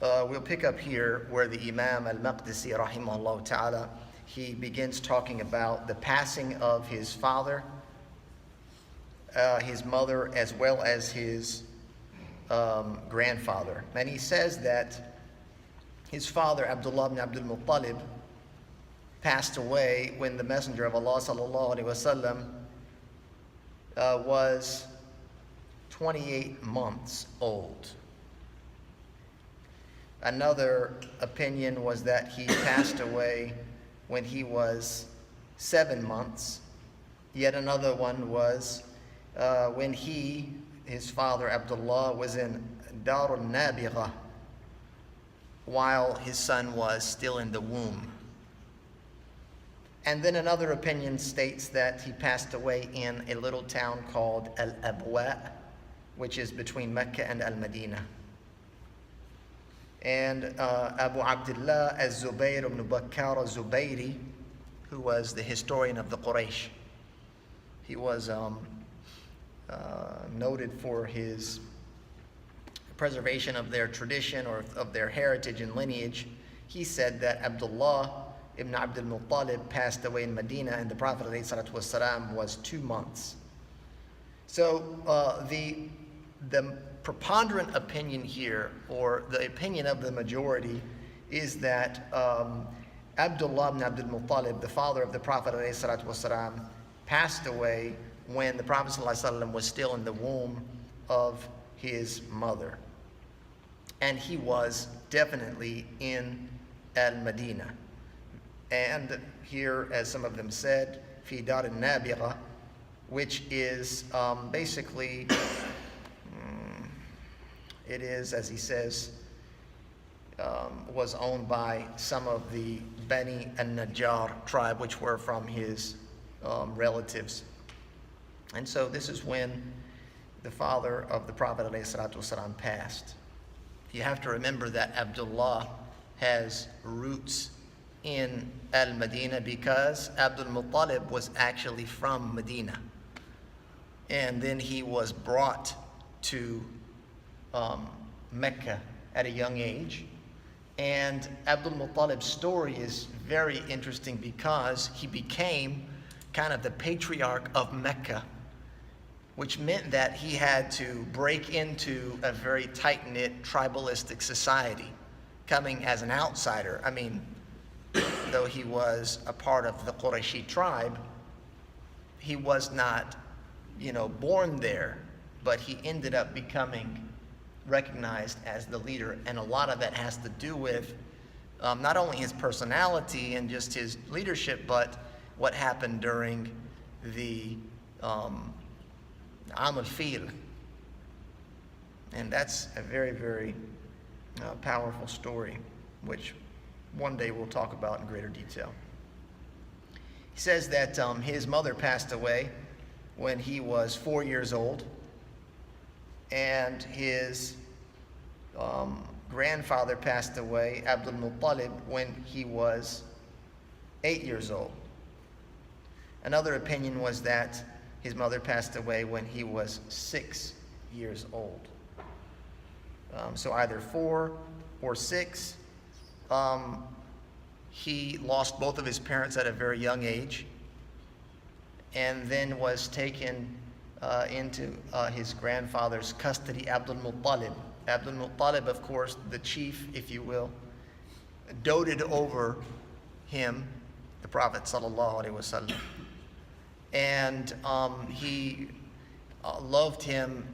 we'll pick up here where the Imam al-Maqdisi rahimahullah ta'ala, he begins talking about the passing of his father, his mother, as well as his grandfather. And he says that his father, Abdullah ibn Abdul Muttalib, passed away when the Messenger of Allah sallallahu alaihi wasallam was 28 months old. Another opinion was that he passed away when he was 7 months. Yet another one was when his father Abdullah, was in Dar al-Nabi, while his son was still in the womb. And then another opinion states that he passed away in a little town called al-Abwa, which is between Mecca and al-Madinah. And Abu Abdullah al-Zubayr ibn Bakkar al-Zubayri, who was the historian of the Quraysh, he was noted for his preservation of their tradition or of their heritage and lineage. He said that Abdullah ibn Abdul Muttalib passed away in Medina, and the Prophet ﷺ was 2 months. So the preponderant opinion here, or the opinion of the majority, is that Abdullah ibn Abdul Muttalib, the father of the Prophet ﷺ, passed away when the Prophet ﷺ was still in the womb of his mother. And he was definitely in al-Madinah. And here, as some of them said, fi Dar al-Nabiga, which is basically, it is, as he says, was owned by some of the Bani al-Najjar tribe, which were from his relatives. And so this is when the father of the Prophet ﷺ passed. You have to remember that Abdullah has roots in al-Madinah because Abdul Muttalib was actually from Medina. And then he was brought to Mecca at a young age. And Abdul Muttalib's story is very interesting because he became kind of the patriarch of Mecca, which meant that he had to break into a very tight-knit tribalistic society, coming as an outsider. I mean, though he was a part of the Qurayshi tribe, he was not, born there, but he ended up becoming recognized as the leader. And a lot of that has to do with not only his personality and just his leadership, but what happened during the Am al-Fil. And that's a very, very powerful story, which one day we'll talk about in greater detail. He says that his mother passed away when he was 4 years old, and his grandfather passed away, Abdul Muttalib, when he was 8 years old. Another opinion was that his mother passed away when he was 6 years old. So either 4 or 6. He lost both of his parents at a very young age, and then was taken into his grandfather's custody, Abdul Muttalib. Abdul Muttalib, of course, the chief, if you will, doted over him, the Prophet sallallahu alaihi wasallam, and he loved him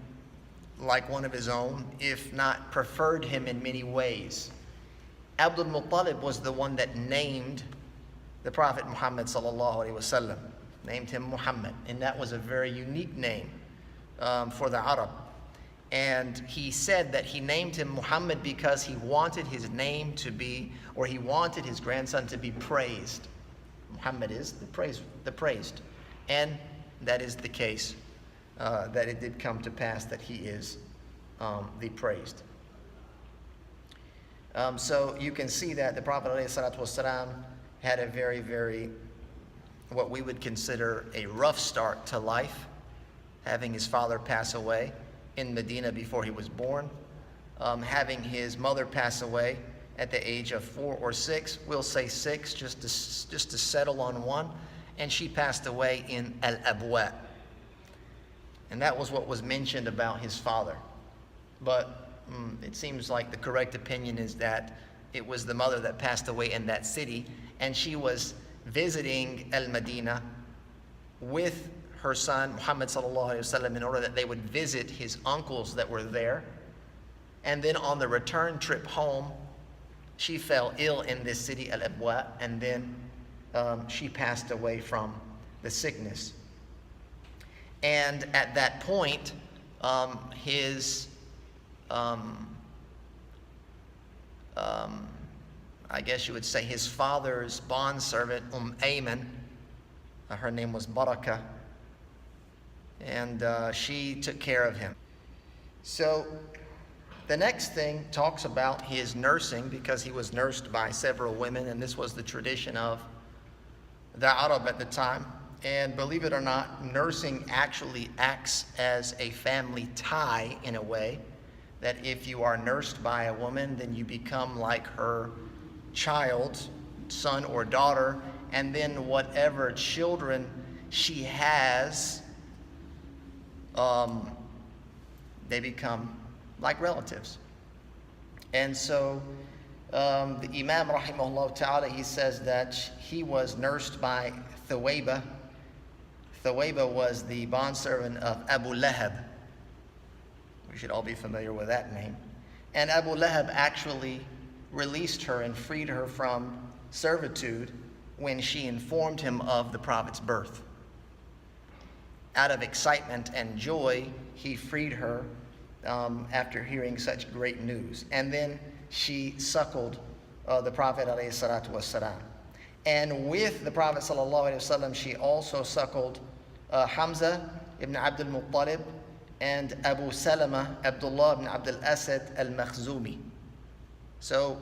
like one of his own, if not preferred him in many ways. Abdul Muttalib was the one that named the Prophet Muhammad sallallahu alaihi wasallam, named him Muhammad, and that was a very unique name for the Arab. And he said that he named him Muhammad because he wanted his name to be, or he wanted his grandson to be praised. Muhammad is the praised. And that is the case, that it did come to pass that he is the praised. So you can see that the Prophet ﷺ had a very, very, what we would consider a rough start to life, having his father pass away in Medina before he was born. having his mother pass away at the age of 4 or 6. We'll say 6 just to settle on one. And she passed away in al-Abwa. And that was what was mentioned about his father. But it seems like the correct opinion is that it was the mother that passed away in that city, and she was visiting al-Madinah with her son Muhammad sallallahu alaihi wasallam in order that they would visit his uncles that were there. And then on the return trip home, she fell ill in this city, al-Abwa, and then she passed away from the sickness. And at that point, I guess you would say his father's bondservant, Ayman, her name was Barakah, and she took care of him. So the next thing talks about his nursing, because he was nursed by several women, and this was the tradition of the Arab at the time. And believe it or not, nursing actually acts as a family tie in a way, that if you are nursed by a woman, then you become like her child, son or daughter, and then whatever children she has, they become like relatives. And so the Imam rahimahullah ta'ala, he says that he was nursed by Thuwayba. Thuwayba was the bondservant of Abu Lahab. We should all be familiar with that name. And Abu Lahab actually released her and freed her from servitude when she informed him of the Prophet's birth. Out of excitement and joy, he freed her after hearing such great news. And then she suckled the Prophet ﷺ. And with the Prophet ﷺ, she also suckled Hamza ibn Abdul Muttalib and Abu Salama Abdullah ibn Abdul Asad al-Makhzumi. So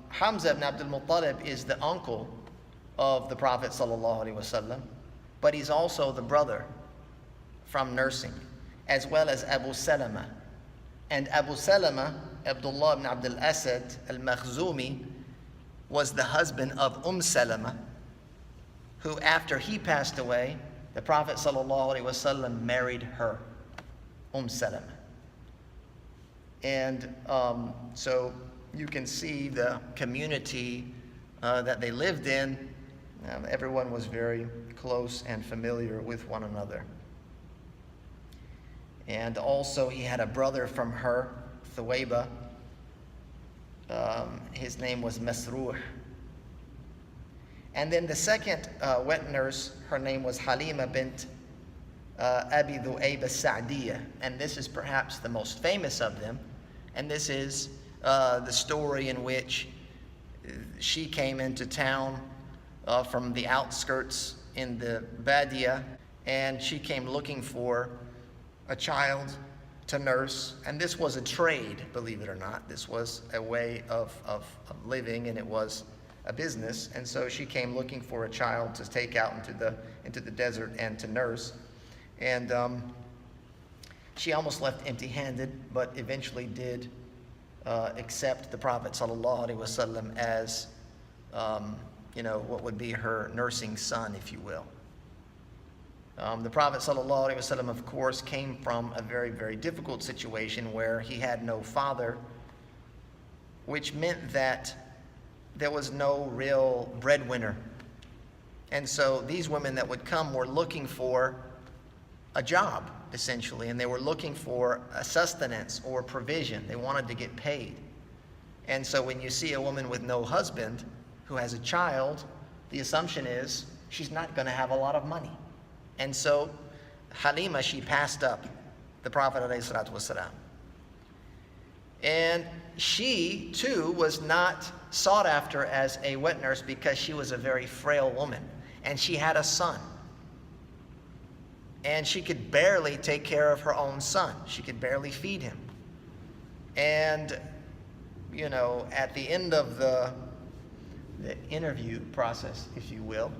Hamza ibn Abdul Muttalib is the uncle of the Prophet ﷺ, but he's also the brother from nursing, as well as Abu Salama. And Abu Salama, Abdullah ibn Abdul Asad al-Makhzumi, was the husband of Salama, who after he passed away, the Prophet ﷺ married her, Salama. And so you can see the community that they lived in. Everyone was very close and familiar with one another. And also he had a brother from her, Thuwayba. His name was Masruh. And then the second wet nurse, her name was Halima bint Abi Dhu'ayb al-Sa'diyah. And this is perhaps the most famous of them. And this is the story in which she came into town from the outskirts in the Badia, and she came looking for a child to nurse. And this was a trade, believe it or not. This was a way of living, and it was a business. And so she came looking for a child to take out into the desert and to nurse. And she almost left empty-handed, but eventually did accept the Prophet ﷺ as what would be her nursing son, if you will. The Prophet ﷺ, of course, came from a very, very difficult situation where he had no father, which meant that there was no real breadwinner. And so these women that would come were looking for a job, essentially, and they were looking for a sustenance or provision. They wanted to get paid. And so when you see a woman with no husband who has a child, the assumption is she's not going to have a lot of money. And so Halima, she passed up the Prophet ﷺ. And she, too, was not sought after as a wet nurse because she was a very frail woman. And she had a son. And she could barely take care of her own son. She could barely feed him. And, at the end of the interview process, if you will,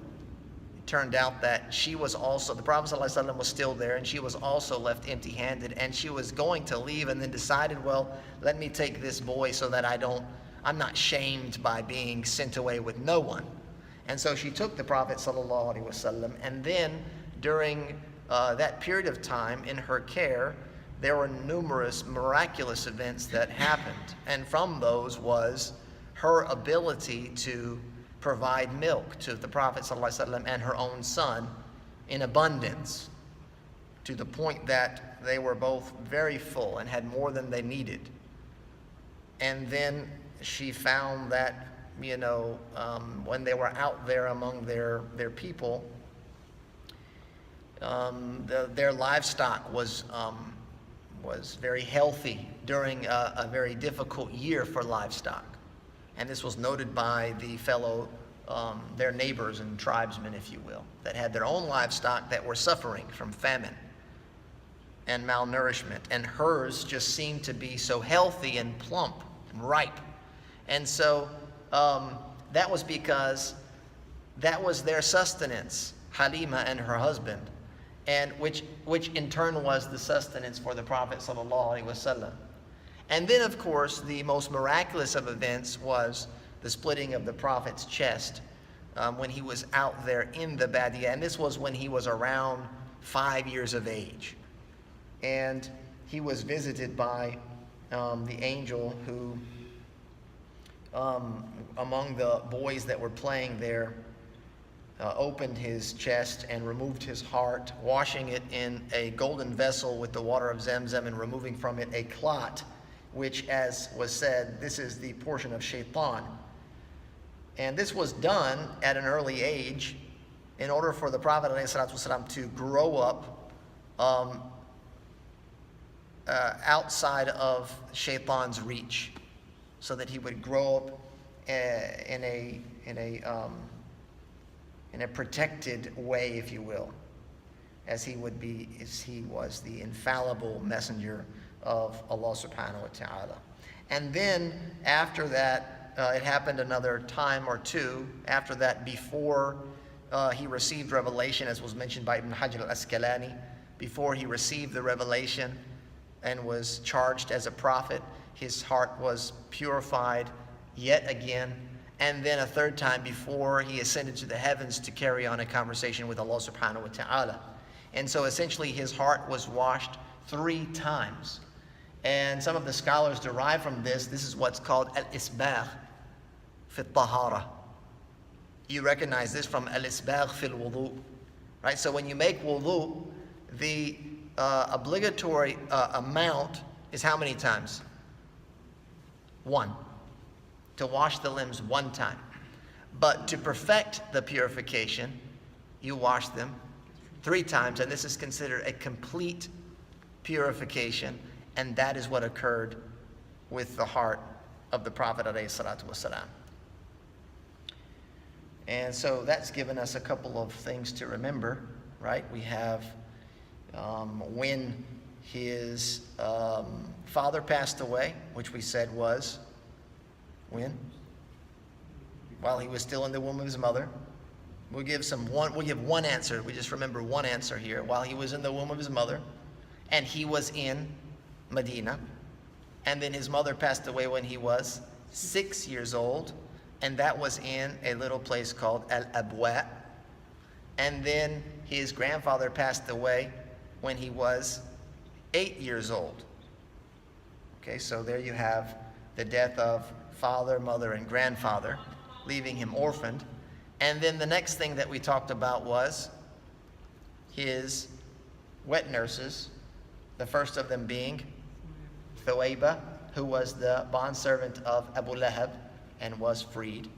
it turned out that she was also, the Prophet ﷺ was still there, and she was also left empty-handed, and she was going to leave and then decided, well, let me take this boy so that I'm not shamed by being sent away with no one. And so she took the Prophet ﷺ, and then during that period of time in her care, there were numerous miraculous events that happened. And from those was her ability to provide milk to the Prophet ﷺ and her own son in abundance, to the point that they were both very full and had more than they needed. And then she found that, when they were out there among their people, their livestock was very healthy during a very difficult year for livestock. And this was noted by the their neighbors and tribesmen, if you will, that had their own livestock that were suffering from famine and malnourishment. And hers just seemed to be so healthy and plump and ripe. And so that was because that was their sustenance, Halima and her husband, and which in turn was the sustenance for the Prophet ﷺ. And then, of course, the most miraculous of events was the splitting of the Prophet's chest when he was out there in the Badiyah. And this was when he was around 5 years of age. And he was visited by the angel who, among the boys that were playing there, opened his chest and removed his heart, washing it in a golden vessel with the water of Zamzam and removing from it a clot, which, as was said, this is the portion of shaitan. And this was done at an early age in order for the Prophet ﷺ to grow up outside of shaitan's reach, so that he would grow up in a protected way, if you will, as he was the infallible messenger of Allah subhanahu wa ta'ala. And then after that, it happened another time or two after that, before he received revelation, as was mentioned by Ibn Hajar al-Asqalani. Before he received the revelation and was charged as a prophet, his heart was purified yet again, and then a third time before he ascended to the heavens to carry on a conversation with Allah subhanahu wa ta'ala. And so essentially his heart was washed 3 times. And some of the scholars derive from this is what's called al-isbagh fi al-tahara. You recognize this from al-isbagh fi al-wudu, right? So when you make wudu, the obligatory amount is how many times? 1. To wash the limbs 1 time. But to perfect the purification, you wash them 3 times, and this is considered a complete purification, and that is what occurred with the heart of the Prophet ﷺ. And so that's given us a couple of things to remember, right? We have when his father passed away, which we said was when? While he was still in the womb of his mother. We'll give one answer. We just remember one answer here. While he was in the womb of his mother, and he was in Medina, and then his mother passed away when he was 6 years old, and that was in a little place called Al-Abwa. And then his grandfather passed away when he was 8 years old. Okay, so there you have the death of father, mother, and grandfather, leaving him orphaned. And then the next thing that we talked about was his wet nurses, the first of them being Thuwayba, who was the bondservant of Abu Lahab and was freed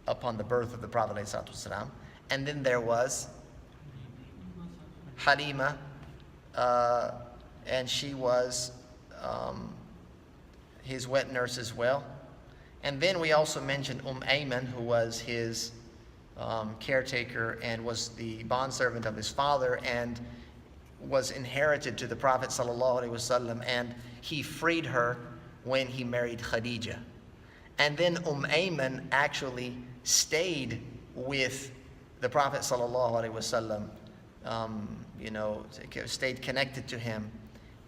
upon the birth of the Prophet ﷺ. And then there was Halima, and she was his wet nurse as well. And then we also mentioned Ayman, who was his caretaker and was the bondservant of his father and was inherited to the Prophet ﷺ, and he freed her when he married Khadija. And then Ayman actually stayed with the Prophet ﷺ, stayed connected to him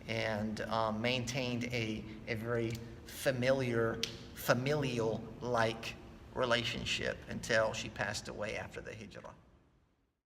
and maintained a very familial-like relationship until she passed away after the hijrah.